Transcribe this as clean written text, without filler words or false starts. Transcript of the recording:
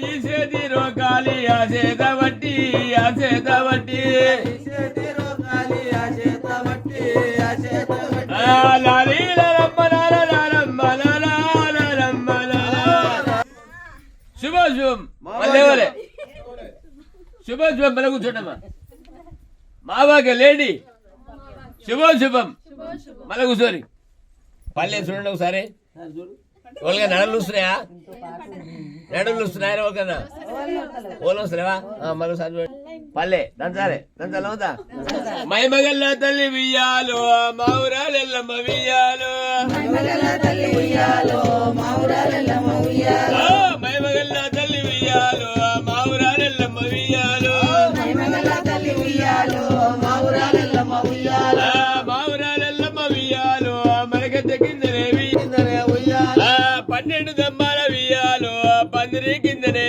ఈ చేతి రోగాలి ఆ చేత బట్టి ఆ చేత బట్టి శుభం శుభం మళ్ళీ శుభం శుభం మళ్ళీ కూర్చోండమ్మా మావాకే లేడీ శుభం శుభం మళ్ళీ కూర్చోని పల్లె చూడండి ఒకసారి వాళ్ళగా నడలు వస్తున్నాయా నడులు వస్తున్నాయా ఒకనా ఓలు వస్తున్నావా మళ్ళీ ఒకసారి పల్లె దంచాలే దంచాలవుతా మైమగల్ల తల్లి వియ్యాలు మావురాలెల్లమ్మ వియ్యాలు మైమగల్ల తల్లి వియ్యాలు మావురాలెల్లమ్మ వియ్యాలు మావురాలెల్లమ్మ వియ్యాలు మనకెత్త కిందనే 12 దమ్మాల వియ్యాలు పందిరి కిందనే